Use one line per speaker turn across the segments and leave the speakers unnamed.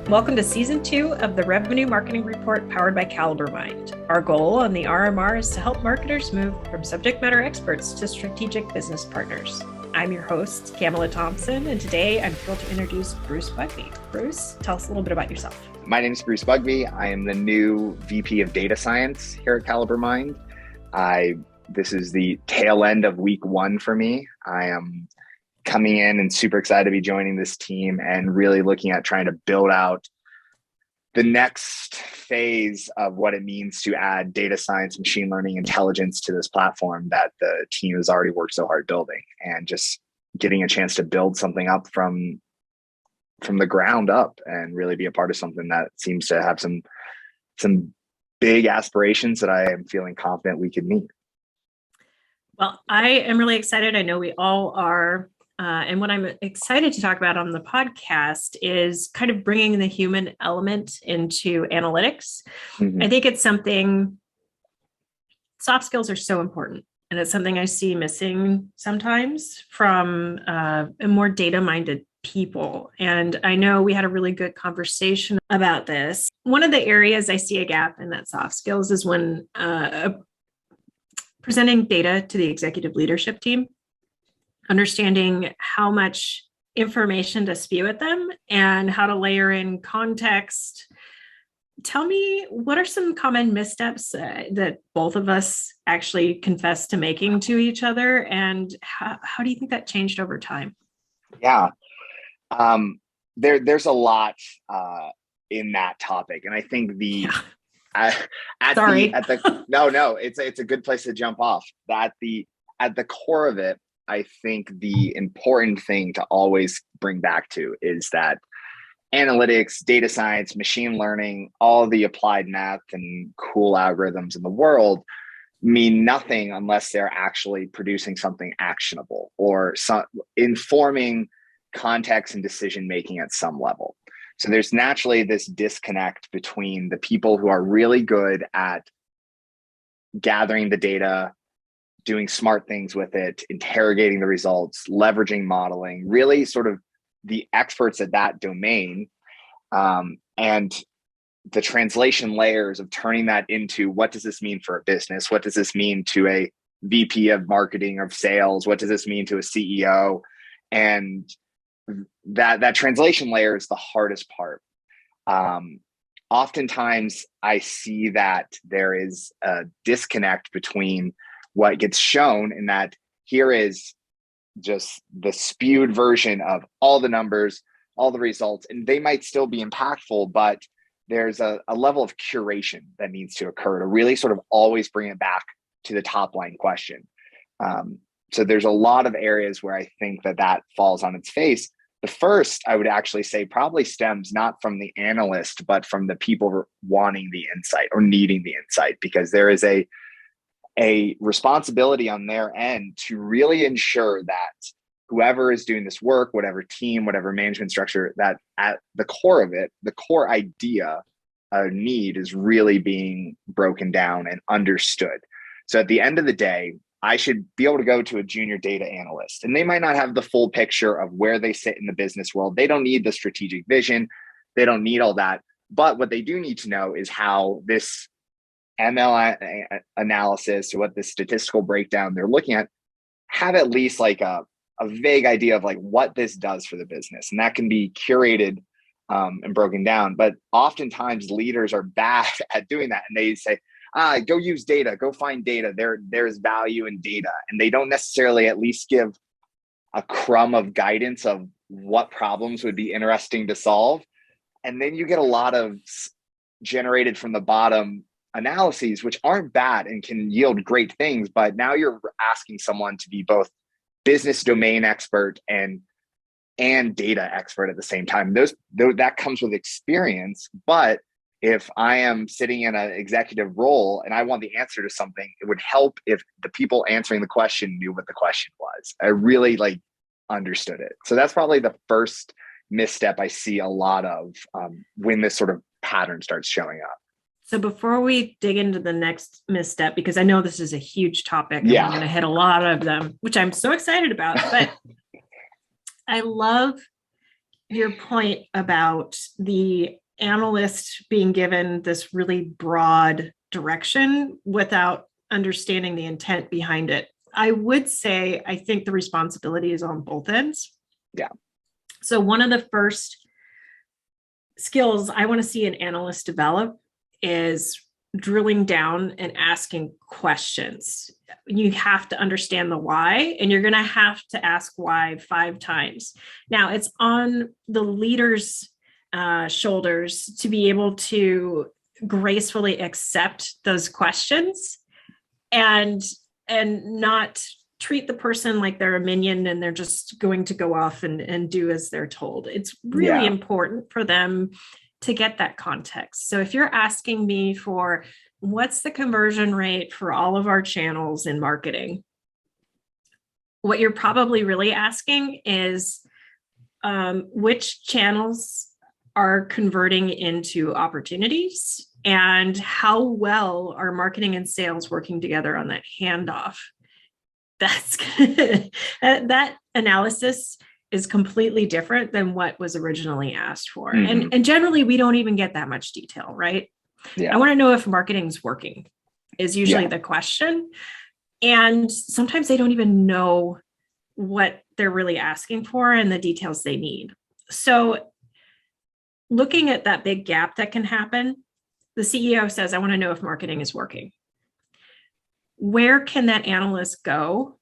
Welcome to Season 2 of the Revenue Marketing Report powered by CaliberMind. Our goal on the RMR is to help marketers move from subject matter experts to strategic business partners. I'm your host, Camela Thompson, and today I'm thrilled to introduce Bruce Bugbee. Bruce, tell us a little bit about yourself.
My name is Bruce Bugbee. I am the new VP of Data Science here at CaliberMind. This is the tail end of week one for me. I am coming in and super excited to be joining this team and really looking at trying to build out the next phase of what it means to add data science, machine learning, intelligence to this platform that the team has already worked so hard building, and just getting a chance to build something up from the ground up and really be a part of something that seems to have some big aspirations that I am feeling confident we could meet.
Well, I am really excited. I know we all are. And what I'm excited to talk about on the podcast is kind of bringing the human element into analytics. Mm-hmm. I think it's something, soft skills are so important. And it's something I see missing sometimes from more data-minded people. And I know we had a really good conversation about this. One of the areas I see a gap in that soft skills is when presenting data to the executive leadership team, understanding how much information to spew at them and how to layer in context. Tell me, what are some common missteps that both of us actually confess to making to each other? And how do you think that changed over time?
Yeah, there's a lot in that topic. And I think it's a good place to jump off. At the core of it, I think the important thing to always bring back to is that analytics, data science, machine learning, all the applied math and cool algorithms in the world mean nothing unless they're actually producing something actionable or informing context and decision making at some level. So there's naturally this disconnect between the people who are really good at gathering the data, doing smart things with it, interrogating the results, leveraging modeling, really sort of the experts at that domain, and the translation layers of turning that into what does this mean for a business? What does this mean to a VP of marketing or sales? What does this mean to a CEO? And that translation layer is the hardest part. Oftentimes I see that there is a disconnect between what gets shown in that here is just the spewed version of all the numbers, all the results, and they might still be impactful, but there's a level of curation that needs to occur to really sort of always bring it back to the top line question. So there's a lot of areas where I think that falls on its face. The first, I would actually say, probably stems not from the analyst, but from the people wanting the insight or needing the insight, because there is a responsibility on their end to really ensure that whoever is doing this work, whatever team, whatever management structure, that at the core of it, the core idea need is really being broken down and understood. So at the end of the day, I should be able to go to a junior data analyst, and they might not have the full picture of where they sit in the business world. They don't need the strategic vision. They don't need all that. But what they do need to know is how this ML analysis or what the statistical breakdown they're looking at have at least like a vague idea of like what this does for the business. And that can be curated and broken down. But oftentimes leaders are bad at doing that. And they say, go use data, go find data. There's value in data. And they don't necessarily at least give a crumb of guidance of what problems would be interesting to solve. And then you get a lot of generated from the bottom analyses, which aren't bad and can yield great things, but now you're asking someone to be both business domain expert and data expert at the same time. That comes with experience. But if I am sitting in an executive role and I want the answer to something, it would help if the people answering the question knew what the question was. I really understood it. So that's probably the first misstep I see a lot of when this sort of pattern starts showing up.
So before we dig into the next misstep, because I know this is a huge topic, and I'm going to hit a lot of them, which I'm so excited about, but I love your point about the analyst being given this really broad direction without understanding the intent behind it, I would say I think the responsibility is on both ends.
Yeah.
So one of the first skills I want to see an analyst develop is drilling down and asking questions. You have to understand the why, and you're going to have to ask why 5 times. Now, it's on the leader's shoulders to be able to gracefully accept those questions and not treat the person like they're a minion and they're just going to go off and do as they're told. It's really important for them to get that context. So if you're asking me for what's the conversion rate for all of our channels in marketing, what you're probably really asking is which channels are converting into opportunities and how well are marketing and sales working together on that handoff. That's that analysis is completely different than what was originally asked for.
Mm-hmm.
And generally we don't even get that much detail, right?
Yeah.
I want to know if marketing's working is usually the question. And sometimes they don't even know what they're really asking for and the details they need. So looking at that big gap that can happen, the CEO says, I want to know if marketing is working. Where can that analyst go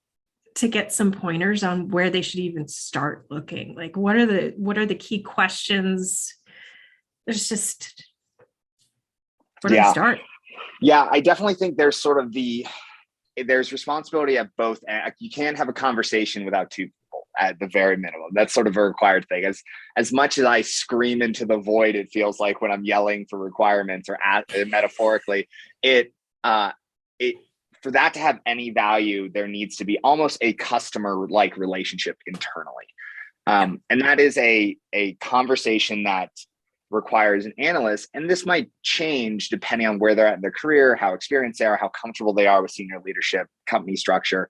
to get some pointers on where they should even start looking? Like, what are the key questions? There's just, where do they start?
Yeah, I definitely think there's there's responsibility at both. You can't have a conversation without 2 people at the very minimum. That's sort of a required thing. As much as I scream into the void, it feels like when I'm yelling for requirements or metaphorically, for that to have any value, there needs to be almost a customer-like relationship internally. And that is a conversation that requires an analyst. And this might change depending on where they're at in their career, how experienced they are, how comfortable they are with senior leadership, company structure.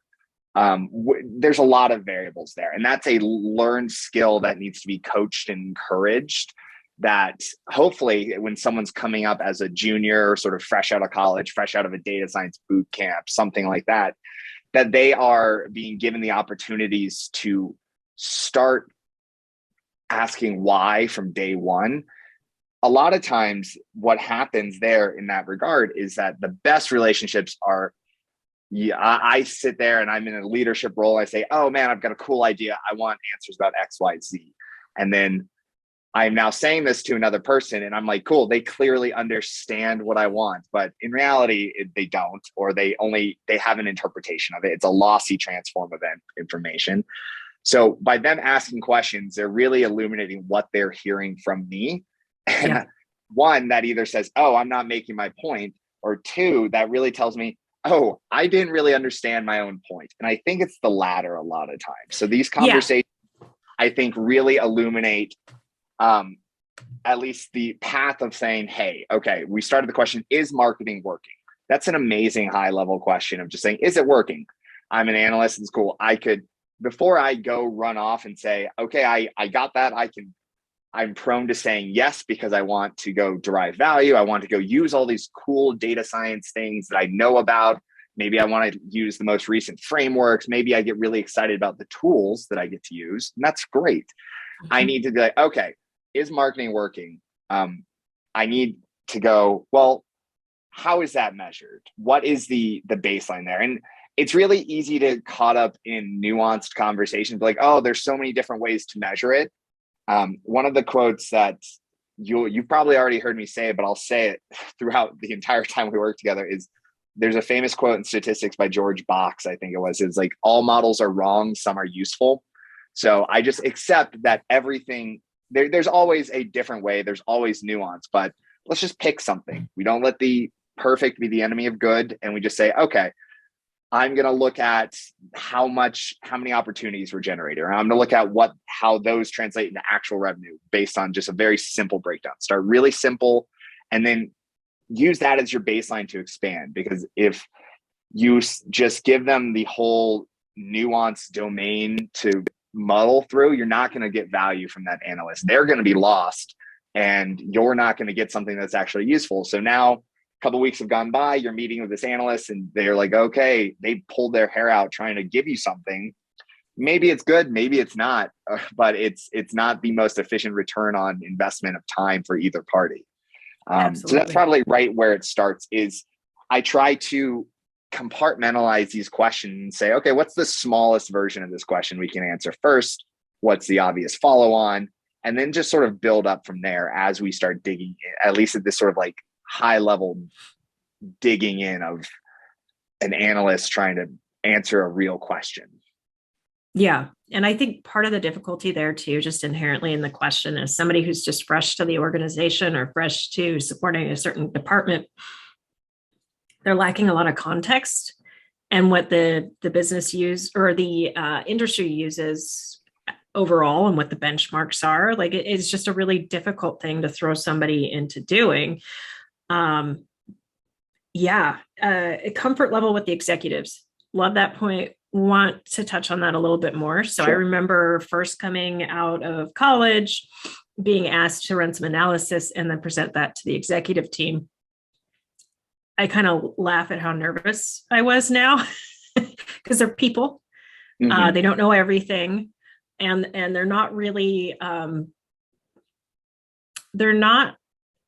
There's a lot of variables there. And that's a learned skill that needs to be coached and encouraged, that hopefully when someone's coming up as a junior or sort of fresh out of college, fresh out of a data science boot camp, something like that, that they are being given the opportunities to start asking why from day one. A lot of times what happens there in that regard is that the best relationships are, I sit there and I'm in a leadership role. I say, oh man, I've got a cool idea. I want answers about X, Y, Z. And then I'm now saying this to another person and I'm like, cool, they clearly understand what I want, but in reality, they don't, or they have an interpretation of it. It's a lossy transform of information. So by them asking questions, they're really illuminating what they're hearing from me. And one, that either says, oh, I'm not making my point, or 2, that really tells me, oh, I didn't really understand my own point. And I think it's the latter a lot of times. So these conversations, I think, really illuminate at least the path of saying, hey, okay, we started the question, is marketing working? That's an amazing high level question of just saying, is it working? I'm an analyst. It's cool. Before I go run off and say, okay, I got that. I'm prone to saying yes, because I want to go derive value. I want to go use all these cool data science things that I know about. Maybe I want to use the most recent frameworks. Maybe I get really excited about the tools that I get to use. And that's great. Mm-hmm. I need to be like, okay, is marketing working? I need to go, well, how is that measured? What is the baseline there? And it's really easy to get caught up in nuanced conversations, like, oh, there's so many different ways to measure it. One of the quotes that you've probably already heard me say, but I'll say it throughout the entire time we work together, is there's a famous quote in statistics by George Box, I think it was. It's like, all models are wrong, some are useful. So I just accept that everything, there's always a different way. There's always nuance, but let's just pick something. We don't let the perfect be the enemy of good. And we just say, okay, I'm going to look at how many opportunities were generated, or I'm going to look at how those translate into actual revenue based on just a very simple breakdown. Start really simple and then use that as your baseline to expand. Because if you just give them the whole nuanced domain to muddle through, you're not going to get value from that analyst. They're going to be lost and you're not going to get something that's actually useful. So now a couple of weeks have gone by, you're meeting with this analyst and they're like, okay, they pulled their hair out trying to give you something. Maybe it's good, maybe it's not, but it's not the most efficient return on investment of time for either party. So that's probably right where it starts. Is I try to compartmentalize these questions and say, okay, what's the smallest version of this question we can answer first? What's the obvious follow on? And then just sort of build up from there as we start digging in, at least at this sort of like high level digging in of an analyst trying to answer a real question.
Yeah. And I think part of the difficulty there too, just inherently in the question, is somebody who's just fresh to the organization or fresh to supporting a certain department, they're lacking a lot of context and what the business use or the industry uses overall and what the benchmarks are. Like it's just a really difficult thing to throw somebody into doing. A comfort level with the executives. Love that point. Want to touch on that a little bit more. So sure. I remember first coming out of college, being asked to run some analysis and then present that to the executive team. I kind of laugh at how nervous I was now because they're people. Mm-hmm. They don't know everything, and they're not really they're not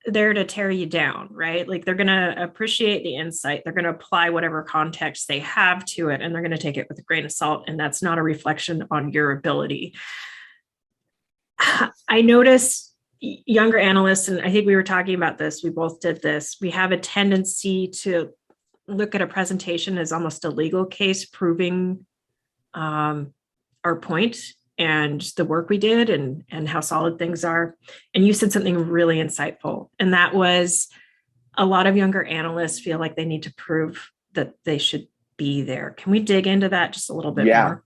there to tear you down, right? Like they're going to appreciate the insight. They're going to apply whatever context they have to it, and they're going to take it with a grain of salt. And that's not a reflection on your ability. I notice younger analysts, and I think we were talking about this, we both did this, we have a tendency to look at a presentation as almost a legal case proving our point and the work we did and how solid things are. And you said something really insightful. And that was a lot of younger analysts feel like they need to prove that they should be there. Can we dig into that just a little bit more?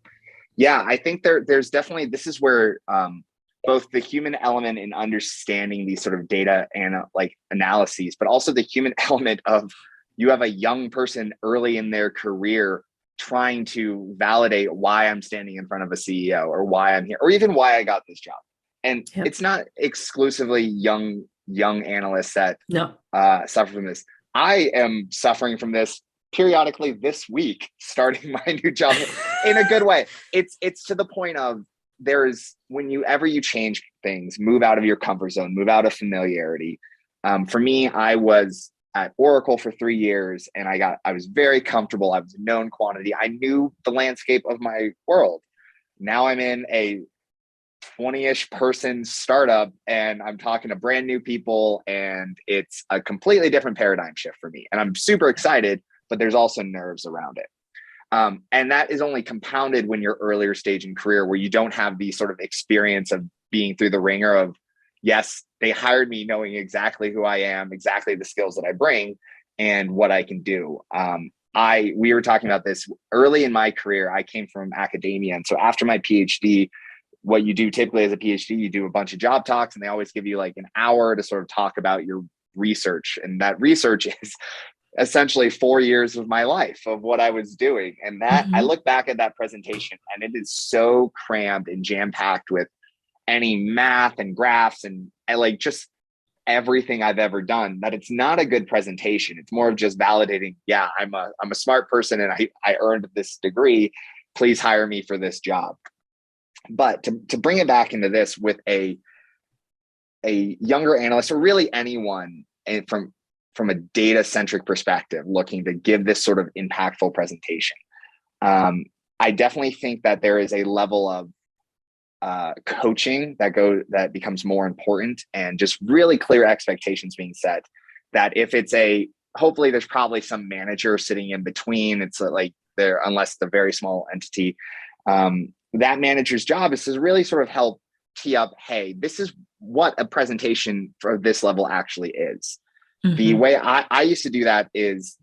Yeah, I think there's definitely, this is where both the human element in understanding these sort of data and like analyses, but also the human element of you have a young person early in their career trying to validate why I'm standing in front of a CEO or why I'm here, or even why I got this job. And It's not exclusively young analysts that suffer from this. I am suffering from this periodically this week, starting my new job in a good way. It's to the point of whenever you change things, move out of your comfort zone, move out of familiarity. For me, I was at Oracle for 3 years and I was very comfortable. I was a known quantity. I knew the landscape of my world. Now I'm in a 20-ish person startup and I'm talking to brand new people and it's a completely different paradigm shift for me. And I'm super excited, but there's also nerves around it. And that is only compounded when you're earlier stage in career where you don't have the sort of experience of being through the ringer of, yes, they hired me knowing exactly who I am, exactly the skills that I bring and what I can do. We were talking about this early in my career. I came from academia. And so after my PhD, what you do typically as a PhD, you do a bunch of job talks and they always give you like an hour to sort of talk about your research. And that research is essentially 4 years of my life of what I was doing. And that I look back at that presentation and it is so crammed and jam-packed with any math and graphs and like just everything I've ever done that it's not a good presentation. It's more of just validating, yeah, I'm a smart person and I earned this degree. Please hire me for this job. But to bring it back into this with a younger analyst or really anyone from a data-centric perspective looking to give this sort of impactful presentation, I definitely think that there is a level of coaching that becomes more important and just really clear expectations being set that if it's hopefully there's probably some manager sitting in between. It's like unless it's a very small entity, that manager's job is to really sort of help tee up, hey, this is what a presentation for this level actually is. The way I used to do that is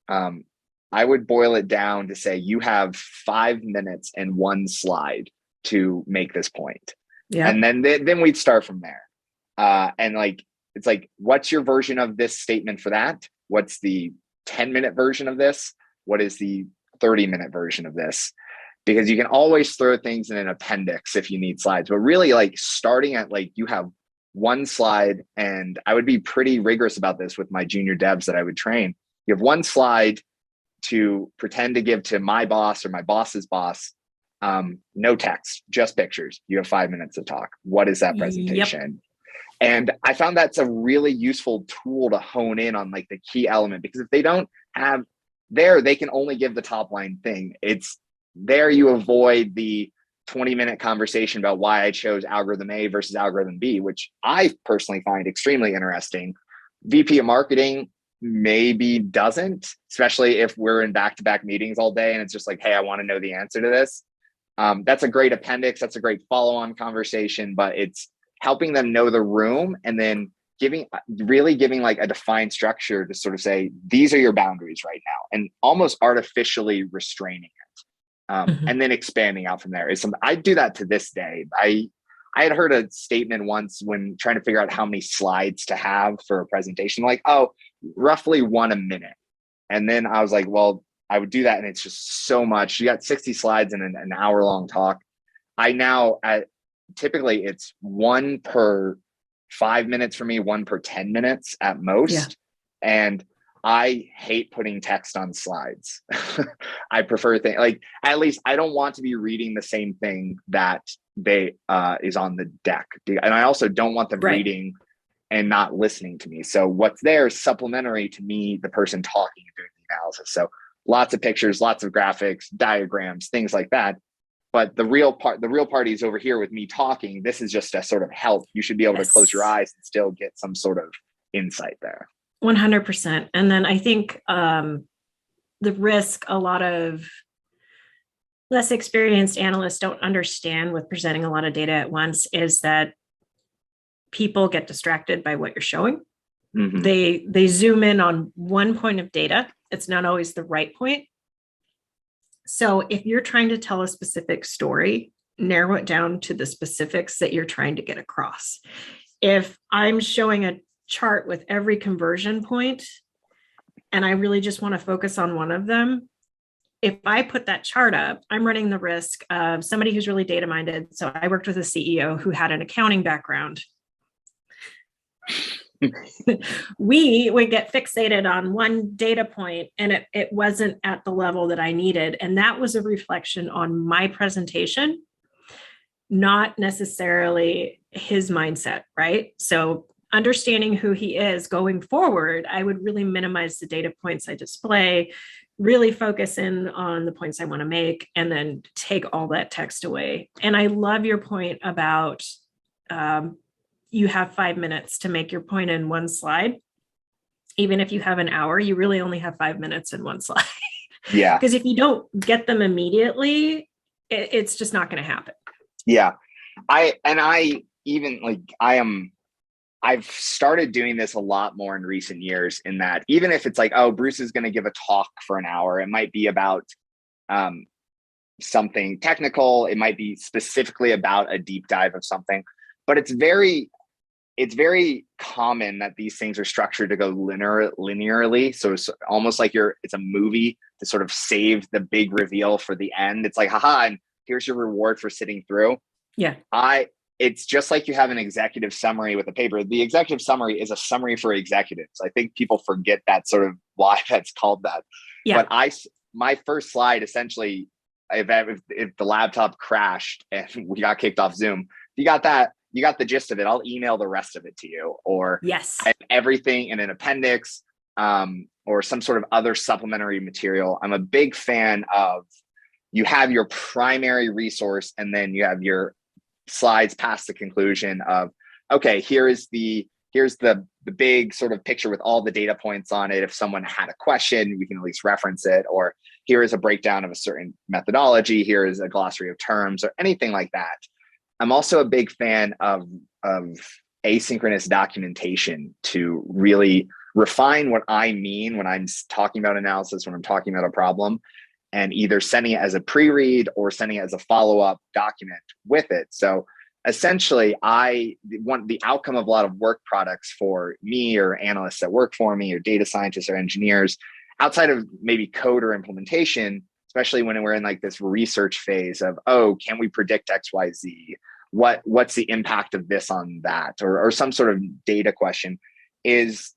I would boil it down to say, you have 5 minutes and 1 slide to make this point. Yeah. And then we'd start from there. And it's like, what's your version of this statement for that? What's the 10-minute version of this? What is the 30-minute version of this? because you can always throw things in an appendix if you need slides, but really like starting at like, you have one slide, and I would be pretty rigorous about this with my junior devs that I would train. You have one slide to pretend to give to my boss or my boss's boss. No text, just pictures. You have 5 minutes to talk. What is that presentation? Yep. And I found that's a really useful tool to hone in on like the key element, because if they don't have there, they can only give the top line thing. It's there you avoid the 20-minute conversation about why I chose algorithm A versus algorithm B, which I personally find extremely interesting. VP of marketing maybe doesn't, especially if we're in back-to-back meetings all day and it's just like, hey, I want to know the answer to this. That's a great appendix. That's a great follow-on conversation, but it's helping them know the room and then giving like a defined structure to sort of say, these are your boundaries right now, and almost artificially restraining it. And then expanding out from there is something I do that to this day. I had heard a statement once when trying to figure out how many slides to have for a presentation, like, oh, roughly one a minute. And then I was like, well, I would do that. And it's just so much. You got 60 slides in an hour long talk. I now, typically it's one per 5 minutes for me, one per 10 minutes at most. Yeah. And I hate putting text on slides. I prefer things like, at least I don't want to be reading the same thing that they is on the deck. And I also don't want them reading and not listening to me. So what's there is supplementary to me, the person talking and doing the analysis. So lots of pictures, lots of graphics, diagrams, things like that. But the real party is over here with me talking. This is just a sort of help. You should be able to close your eyes and still get some sort of insight there.
100%. And then I think the risk a lot of less experienced analysts don't understand with presenting a lot of data at once is that people get distracted by what you're showing. Mm-hmm. They zoom in on one point of data. It's not always the right point. So if you're trying to tell a specific story, narrow it down to the specifics that you're trying to get across. If I'm showing a chart with every conversion point and I really just want to focus on one of them, if I put that chart up, I'm running the risk of somebody who's really data minded. So I worked with a CEO who had an accounting background. We would get fixated on one data point and it wasn't at the level that I needed. And that was a reflection on my presentation, not necessarily his mindset, right? So understanding who he is going forward, I would really minimize the data points I display, really focus in on the points I want to make, and then take all that text away. And I love your point about you have 5 minutes to make your point in one slide. Even if you have an hour, you really only have 5 minutes in one slide.
Yeah.
Because if you don't get them immediately, it's just not going to happen.
Yeah. I've started doing this a lot more in recent years, in that even if it's like, oh, Bruce is going to give a talk for an hour, it might be about something technical. It might be specifically about a deep dive of something, but it's very common that these things are structured to go linearly. So it's almost like it's a movie to sort of save the big reveal for the end. It's like, haha, and here's your reward for sitting through.
Yeah.
It's just like you have an executive summary with a paper. The executive summary is a summary for executives. I think people forget that sort of why that's called that. Yeah. But my first slide, essentially, if the laptop crashed and we got kicked off Zoom, you got that. You got the gist of it. I'll email the rest of it to you, or
yes,
I have everything in an appendix, or some sort of other supplementary material. I'm a big fan of, you have your primary resource and then you have your slides past the conclusion of, okay, here's the big sort of picture with all the data points on it. If someone had a question, we can at least reference it, or here is a breakdown of a certain methodology. Here is a glossary of terms, or anything like that. I'm also a big fan of asynchronous documentation to really refine what I mean when I'm talking about analysis, when I'm talking about a problem, and either sending it as a pre-read or sending it as a follow-up document with it. So essentially, I want the outcome of a lot of work products for me, or analysts that work for me, or data scientists or engineers, outside of maybe code or implementation, especially when we're in like this research phase of, oh, can we predict XYZ? What's the impact of this on that? Or some sort of data question, is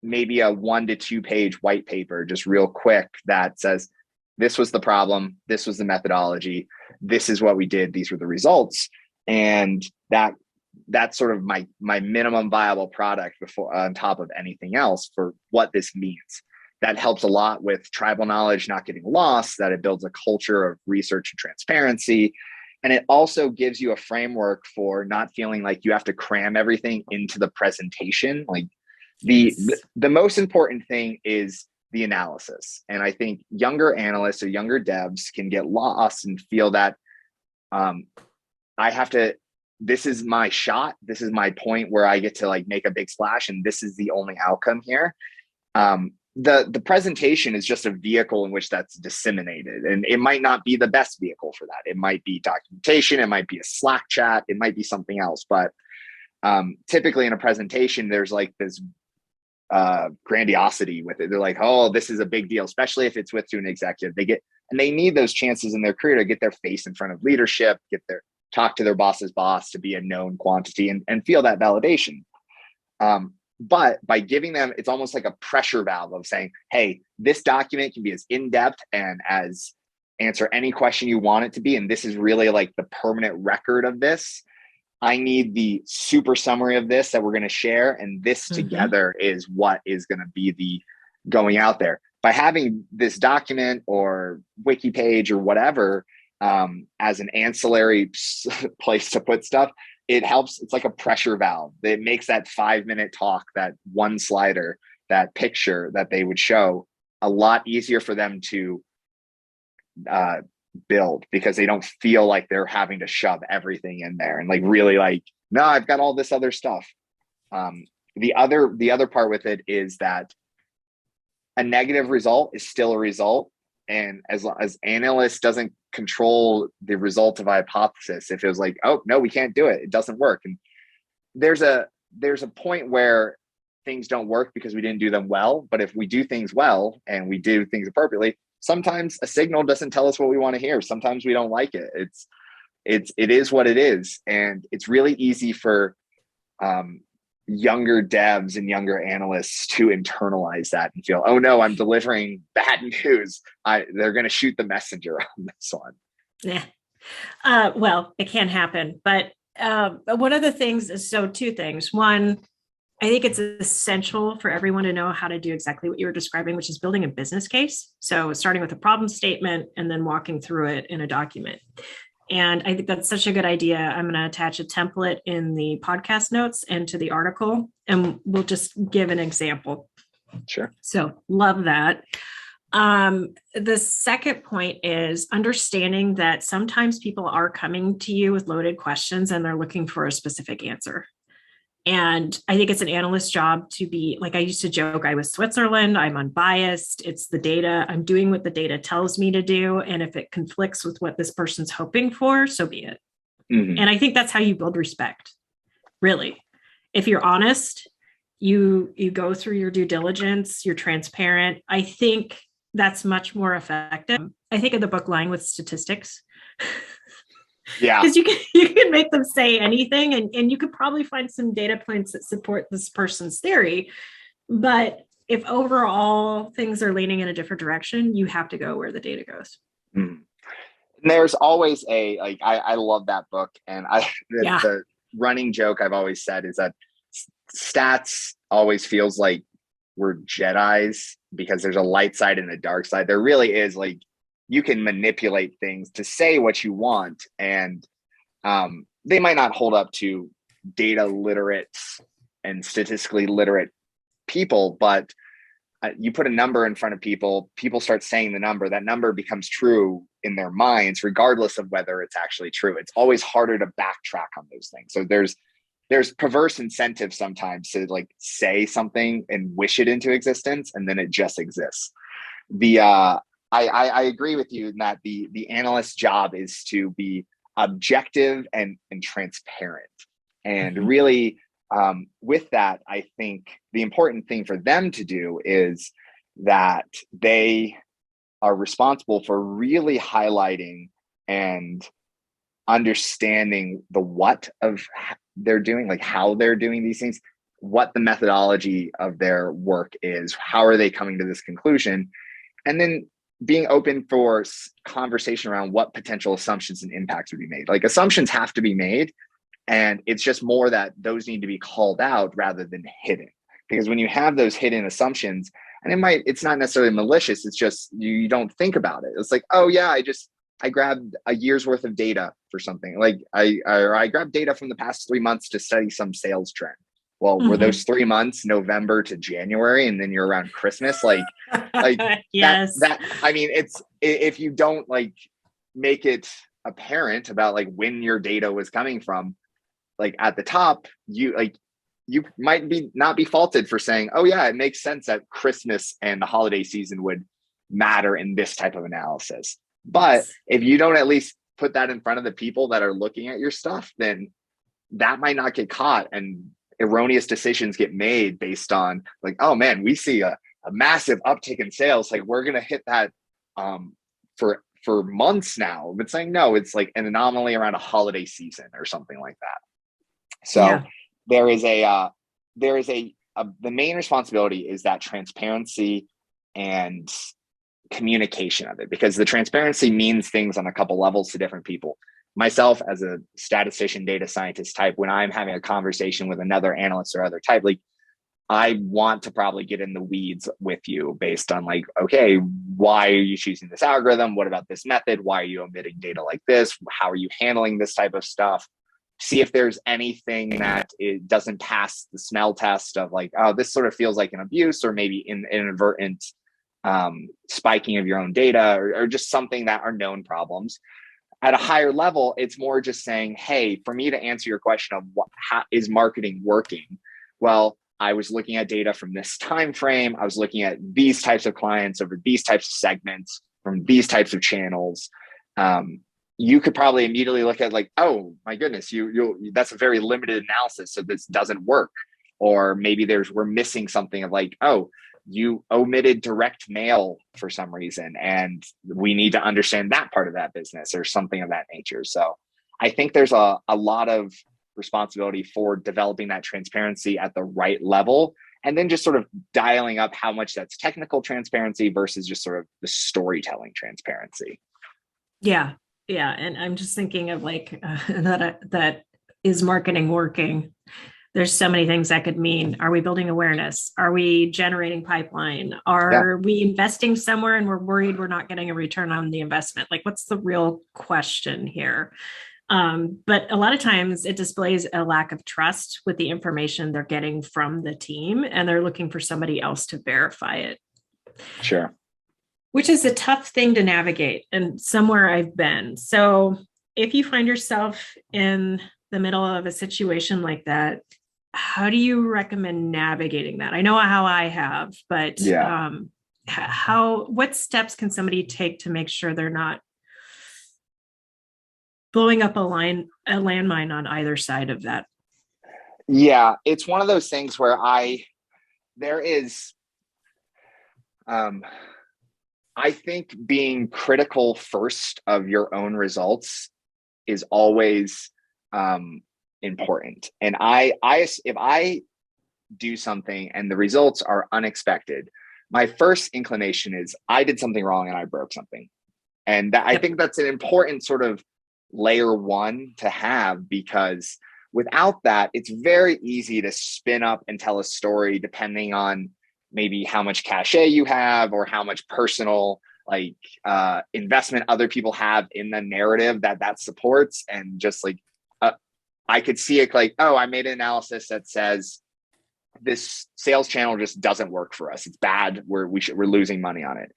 maybe a 1 to 2 page white paper, just real quick, that says, this was the problem, this was the methodology, this is what we did, these were the results. And that's sort of my minimum viable product before, on top of anything else, for what this means. That helps a lot with tribal knowledge not getting lost, that it builds a culture of research and transparency. And it also gives you a framework for not feeling like you have to cram everything into the presentation. Like the most important thing is the analysis. And I think younger analysts or younger devs can get lost and feel that this is my shot. This is my point where I get to like make a big splash, and this is the only outcome here. The presentation is just a vehicle in which that's disseminated, and it might not be the best vehicle for that. It might be documentation, it might be a Slack chat, it might be something else. But typically in a presentation, there's like this grandiosity with it. They're like, oh, this is a big deal, especially if it's to an executive. They need those chances in their career to get their face in front of leadership, talk to their boss's boss, to be a known quantity and feel that validation. But by giving them, it's almost like a pressure valve of saying, hey, this document can be as in-depth and as answer any question you want it to be. And this is really like the permanent record of this. I need the super summary of this that we're going to share. And this together is what is going to be the going out there. By having this document or wiki page or whatever as an ancillary place to put stuff, it helps. It's like a pressure valve. It makes that 5-minute talk, that one slider, that picture that they would show, a lot easier for them to build, because they don't feel like they're having to shove everything in there and like really like, no, I've got all this other stuff. The other part with it is that a negative result is still a result. And as analyst doesn't control the result of a hypothesis, if it was like, oh no, we can't do it, it doesn't work. And there's a point where things don't work because we didn't do them well. But if we do things well and we do things appropriately, sometimes a signal doesn't tell us what we want to hear. Sometimes we don't like it. It is what it is. And it's really easy for younger devs and younger analysts to internalize that and feel, oh no, I'm delivering bad news. They're going to shoot the messenger on this one.
Yeah. Well, it can happen. But one of the things is, so 2 things. One, I think it's essential for everyone to know how to do exactly what you were describing, which is building a business case. So starting with a problem statement and then walking through it in a document. And I think that's such a good idea. I'm going to attach a template in the podcast notes and to the article, and we'll just give an example.
Sure.
So love that. The second point is understanding that sometimes people are coming to you with loaded questions and they're looking for a specific answer. And I think it's an analyst's job to be, like I used to joke, I was Switzerland, I'm unbiased, it's the data, I'm doing what the data tells me to do. And if it conflicts with what this person's hoping for, so be it. And I think that's how you build respect, really. If you're honest, you go through your due diligence, you're transparent. I think that's much more effective. I think of the book Lying with Statistics.
Yeah.
Because you can make them say anything, and you could probably find some data points that support this person's theory. But if overall things are leaning in a different direction, you have to go where the data goes.
And there's always I love that book. And the running joke I've always said is that stats always feels like we're Jedis, because there's a light side and a dark side. There really is. Like, you can manipulate things to say what you want, and they might not hold up to data literate and statistically literate people, but you put a number in front of people start saying the number, that number becomes true in their minds, regardless of whether it's actually true. It's always harder to backtrack on those things. So there's perverse incentive sometimes to like say something and wish it into existence, and then it just exists. I agree with you in that the analyst's job is to be objective and transparent. And really, with that, I think the important thing for them to do is that they are responsible for really highlighting and understanding the what of they're doing, like how they're doing these things, what the methodology of their work is, how are they coming to this conclusion, and then being open for conversation around what potential assumptions and impacts would be made. Like assumptions have to be made, and it's just more that those need to be called out rather than hidden. Because when you have those hidden assumptions, and it's not necessarily malicious, it's just you don't think about it. It's like, oh yeah, I grabbed a year's worth of data for something. Like I grabbed data from the past 3 months to study some sales trend. Well, were those 3 months November to January, and then you're around Christmas? Like
Yes.
that, I mean, it's, if you don't like make it apparent about like when your data was coming from, like at the top, you might not be faulted for saying, oh yeah, it makes sense that Christmas and the holiday season would matter in this type of analysis. But if you don't at least put that in front of the people that are looking at your stuff, then that might not get caught, and erroneous decisions get made based on like, oh man, we see a massive uptick in sales, like we're going to hit that for months now. But saying no, it's like an anomaly around a holiday season or something like that. So
Yeah.
there is the main responsibility is that transparency and communication of it, because the transparency means things on a couple levels to different people. Myself as a statistician, data scientist type, when I'm having a conversation with another analyst or other type, like I want to probably get in the weeds with you based on like, okay, why are you choosing this algorithm? What about this method? Why are you omitting data like this? How are you handling this type of stuff? See if there's anything that it doesn't pass the smell test of like, oh, this sort of feels like an abuse, or maybe inadvertent spiking of your own data, or just something that are known problems. At a higher level, it's more just saying, hey, for me to answer your question of how is marketing working? Well, I was looking at data from this time frame. I was looking at these types of clients over these types of segments from these types of channels. You could probably immediately look at like, oh my goodness, that's a very limited analysis, so this doesn't work. Or maybe we're missing something of like, oh, you omitted direct mail for some reason, and we need to understand that part of that business or something of that nature. So I think there's a lot of responsibility for developing that transparency at the right level, and then just sort of dialing up how much that's technical transparency versus just sort of the storytelling transparency.
Yeah. Yeah. And I'm just thinking of like that is marketing working? There's so many things that could mean. Are we building awareness? Are we generating pipeline? Are we investing somewhere and we're worried we're not getting a return on the investment? Like, what's the real question here? But a lot of times it displays a lack of trust with the information they're getting from the team, and they're looking for somebody else to verify it.
Sure.
Which is a tough thing to navigate, and somewhere I've been. So if you find yourself in the middle of a situation like that, how do you recommend navigating that? I know how I have, but what steps can somebody take to make sure they're not blowing up a landmine on either side of that?
Yeah, it's one of those things where I think being critical first of your own results is always important. And if I do something and the results are unexpected, my first inclination is I did something wrong and I broke something. And I think that's an important sort of layer one to have, because without that, it's very easy to spin up and tell a story depending on maybe how much cachet you have or how much personal investment other people have in the narrative that supports. And just like, I could see it like, oh, I made an analysis that says this sales channel just doesn't work for us. It's bad. We're losing money on it.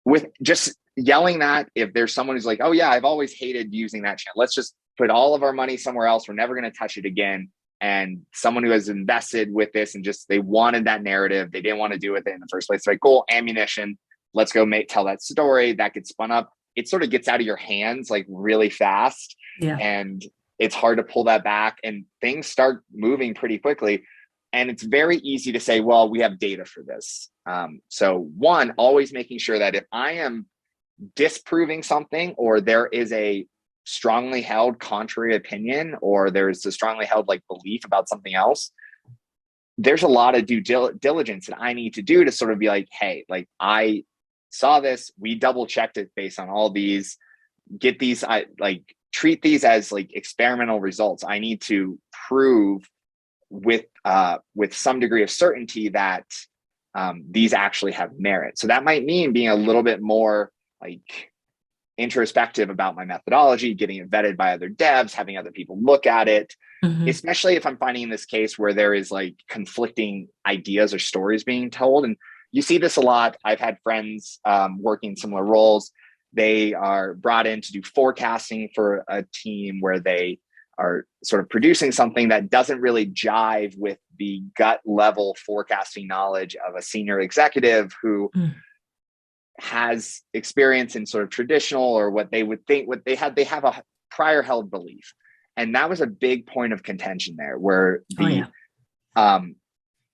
With just yelling that, if there's someone who's like, oh yeah, I've always hated using that channel, let's just put all of our money somewhere else. We're never going to touch it again. And someone who has invested with this and just, they wanted that narrative, they didn't want to do it in the first place. Like, cool, ammunition. Let's go tell that story. That gets spun up. It sort of gets out of your hands like really fast.
Yeah.
And it's hard to pull that back, and things start moving pretty quickly. And it's very easy to say, well, we have data for this. So one, always making sure that if I am disproving something, or there is a strongly held contrary opinion, or there's a strongly held like belief about something else, there's a lot of due diligence that I need to do to sort of be like, hey, like I saw this, we double checked it based on all these, get these, I like treat these as like experimental results. I need to prove with some degree of certainty that these actually have merit. So that might mean being a little bit more like introspective about my methodology, getting it vetted by other devs, having other people look at it, especially if I'm finding in this case where there is like conflicting ideas or stories being told. And you see this a lot. I've had friends working similar roles. They are brought in to do forecasting for a team where they are sort of producing something that doesn't really jive with the gut level forecasting knowledge of a senior executive who has experience in sort of traditional, or what they would think, what they have a prior held belief. And that was a big point of contention there, where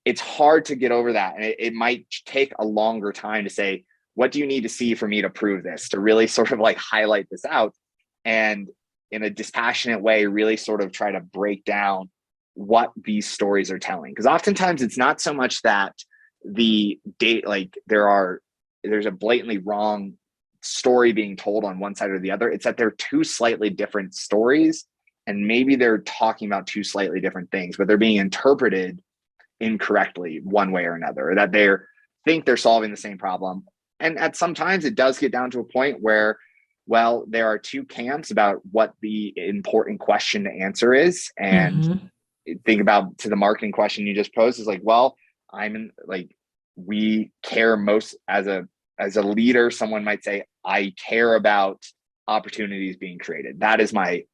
it's hard to get over that. And it might take a longer time to say, what do you need to see for me to prove this, to really sort of like highlight this out, and in a dispassionate way, really sort of try to break down what these stories are telling. Because oftentimes it's not so much that the date, like there's a blatantly wrong story being told on one side or the other. It's that they're two slightly different stories, and maybe they're talking about two slightly different things, but they're being interpreted incorrectly one way or another, or that they think they're solving the same problem. And at sometimes it does get down to a point where, well, there are two camps about what the important question to answer is. And think about to the marketing question you just posed is like, well, we care most as a leader. Someone might say, I care about opportunities being created. That is my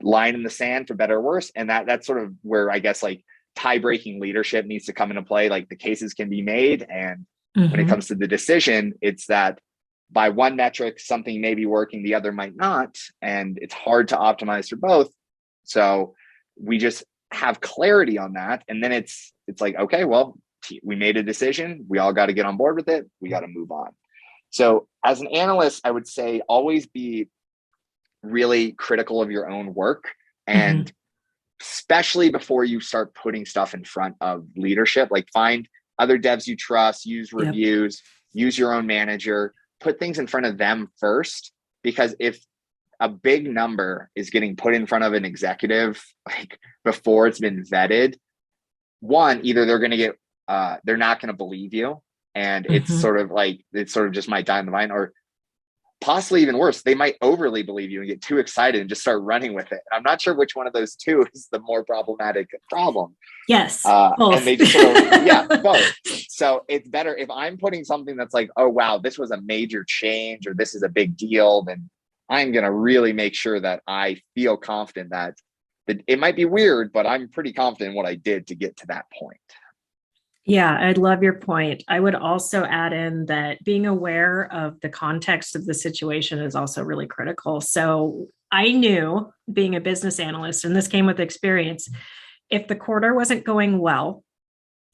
line in the sand, for better or worse. And that's sort of where I guess like tie-breaking leadership needs to come into play. Like the cases can be made, and when it comes to the decision, it's that by one metric, something may be working, the other might not, and it's hard to optimize for both. So we just have clarity on that, and then it's like, okay, well, we made a decision. We all got to get on board with it. We got to move on. So as an analyst, I would say always be really critical of your own work, and especially before you start putting stuff in front of leadership, like find other devs you trust, use reviews, use your own manager, put things in front of them first. Because if a big number is getting put in front of an executive like before it's been vetted, one, either they're going to get they're not going to believe you, and it's sort of just might die in the vine, or possibly even worse, they might overly believe you and get too excited and just start running with it. And I'm not sure which one of those two is the more problematic problem.
Yes,
both. And they just sort of, both. So it's better if I'm putting something that's like, oh wow, this was a major change, or this is a big deal, then I'm going to really make sure that I feel confident that it might be weird, but I'm pretty confident in what I did to get to that point.
Yeah, I love your point. I would also add in that being aware of the context of the situation is also really critical. So I knew, being a business analyst, and this came with experience, if the quarter wasn't going well,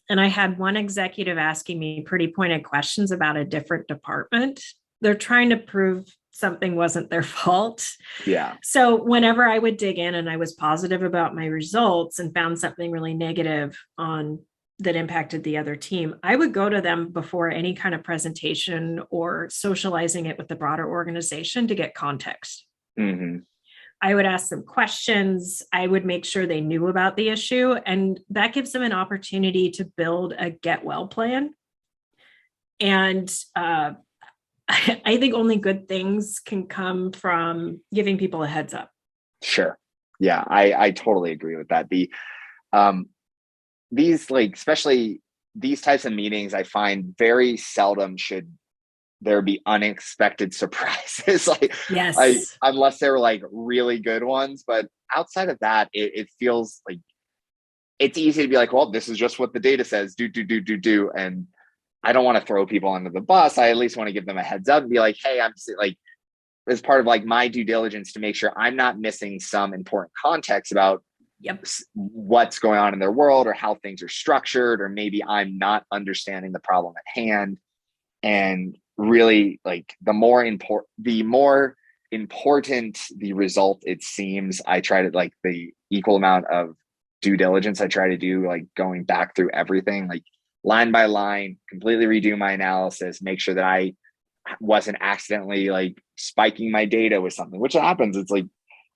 and I had one executive asking me pretty pointed questions about a different department, they're trying to prove something wasn't their fault.
Yeah.
So whenever I would dig in and I was positive about my results and found something really negative on that impacted the other team, I would go to them before any kind of presentation or socializing it with the broader organization to get context. I would ask them questions. I would make sure they knew about the issue, and that gives them an opportunity to build a get well plan. And I think only good things can come from giving people a heads up.
Sure. Yeah, I totally agree with that. These especially these types of meetings, I find very seldom should there be unexpected surprises, unless they're like really good ones. But outside of that, it feels like it's easy to be like, well, this is just what the data says, do. And I don't want to throw people under the bus. I at least want to give them a heads up and be like, hey, I'm like, as part of like my due diligence to make sure I'm not missing some important context about
Yep.
what's going on in their world or how things are structured, or maybe I'm not understanding the problem at hand. And really, like, the more important the result it seems, I try to, like, the equal amount of due diligence I try to do, like going back through everything, like line by line, completely redo my analysis, make sure that I wasn't accidentally like spiking my data with something, which happens. It's like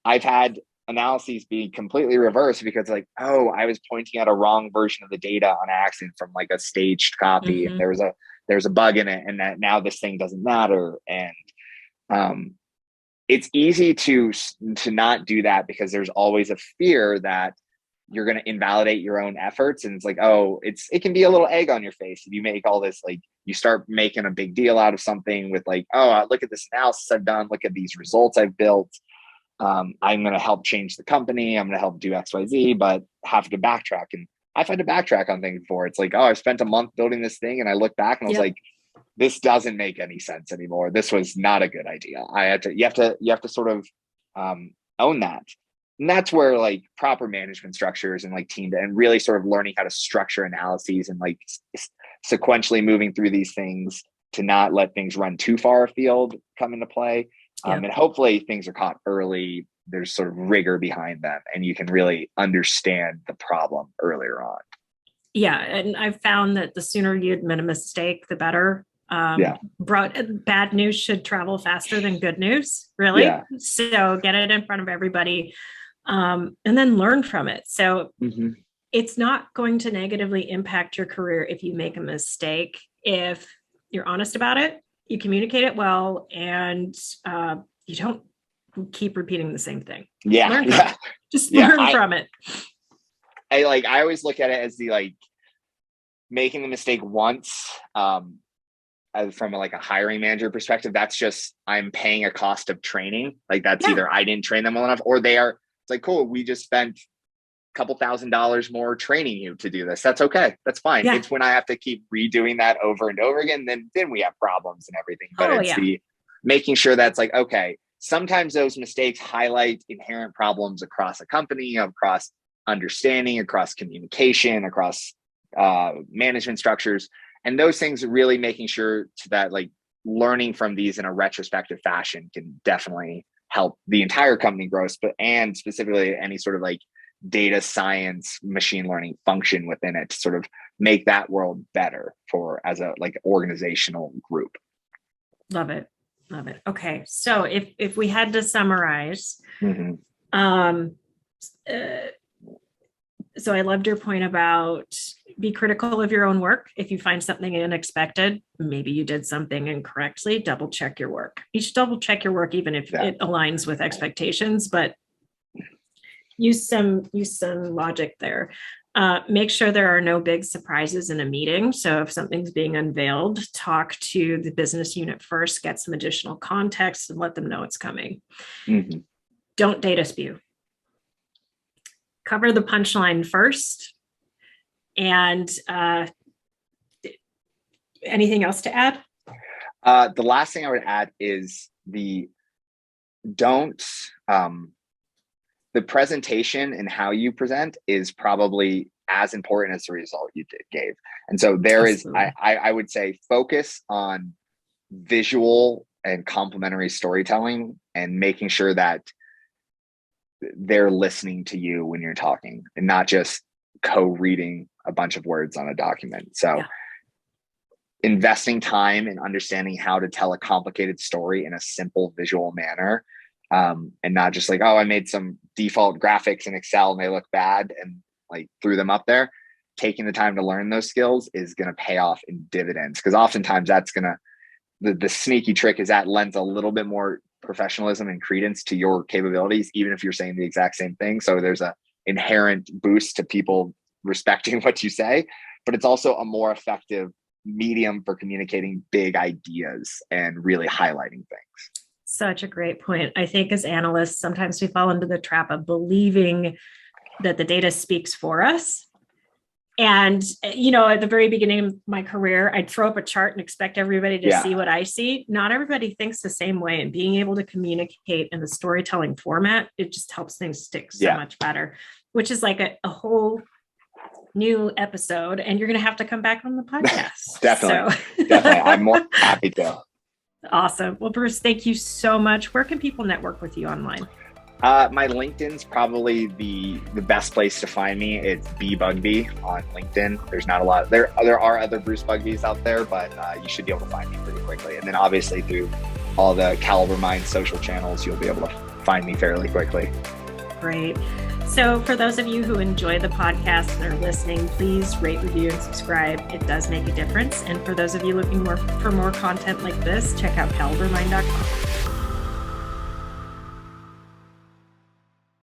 I've had analyses be completely reversed because, like, oh, I was pointing at a wrong version of the data on accident from like a staged copy, and there's a bug in it, and that now this thing doesn't matter. And it's easy to not do that because there's always a fear that you're going to invalidate your own efforts. And it's like, oh, it can be a little egg on your face if you make all this, like, you start making a big deal out of something with like, oh, look at this analysis I've done, look at these results I've built. I'm going to help change the company, I'm going to help do XYZ, but have to backtrack. And I've had to backtrack on things before. It's like, oh, I spent a month building this thing, and I look back and I was like, this doesn't make any sense anymore. This was not a good idea. You have to sort of own that. And that's where, like, proper management structures and like team, and really sort of learning how to structure analyses and like sequentially moving through these things to not let things run too far afield come into play. And hopefully things are caught early. There's sort of rigor behind them, and you can really understand the problem earlier on.
Yeah. And I've found that the sooner you admit a mistake, the better. Bad news should travel faster than good news, really. Yeah. So get it in front of everybody, and then learn from it. So it's not going to negatively impact your career if you make a mistake. If you're honest about it, you communicate it well, and you don't keep repeating the same thing. Learn from it. Just learn from it.
I always look at it as the, like, making the mistake once, from a hiring manager perspective, that's just, I'm paying a cost of training. Like, that's either I didn't train them well enough, or it's like, cool, we just spent a couple $1,000s more training you to do this. That's okay. That's fine. Yeah. It's when I have to keep redoing that over and over again, then we have problems and everything. But the making sure that's like, okay, sometimes those mistakes highlight inherent problems across a company, across understanding, across communication, across management structures. And those things are really making sure that, like, learning from these in a retrospective fashion can definitely help the entire company growth, and specifically any sort of like data science, machine learning function within it to sort of make that world better for as a like organizational group.
Love it. Love it. Okay. So if we had to summarize, so I loved your point about be critical of your own work. If you find something unexpected, maybe you did something incorrectly, double check your work. You should double check your work, even if it aligns with expectations, but use some logic there. Make sure there are no big surprises in a meeting. So if something's being unveiled, talk to the business unit first, get some additional context, and let them know it's coming. Don't data spew. Cover the punchline first. And anything else to add?
The last thing I would add is the presentation and how you present is probably as important as the result you gave. And so I would say focus on visual and complementary storytelling, and making sure that they're listening to you when you're talking and not just co-reading a bunch of words on a document. So investing time in understanding how to tell a complicated story in a simple visual manner, and not just like, oh, I made some default graphics in Excel and they look bad and like threw them up there. Taking the time to learn those skills is going to pay off in dividends, because oftentimes that's going to, the sneaky trick is that lends a little bit more professionalism and credence to your capabilities, even if you're saying the exact same thing. So there's a inherent boost to people respecting what you say, but it's also a more effective medium for communicating big ideas and really highlighting things.
Such a great point. I think as analysts, sometimes we fall into the trap of believing that the data speaks for us. And, at the very beginning of my career, I'd throw up a chart and expect everybody to see what I see. Not everybody thinks the same way. And being able to communicate in the storytelling format, it just helps things stick so much better. which is like a whole new episode, and you're going to have to come back on the podcast.
Definitely.
So.
Definitely. I'm more happy to.
Awesome. Well, Bruce, thank you so much. Where can people network with you online?
My LinkedIn's probably the best place to find me. It's Bugbee on LinkedIn. There's not a lot. There are other Bruce Bugbees out there, but you should be able to find me pretty quickly. And then obviously through all the CaliberMind social channels, you'll be able to find me fairly quickly.
Great. So for those of you who enjoy the podcast and are listening, please rate, review, and subscribe. It does make a difference. And for those of you looking for more content like this, check out CaliberMind.com.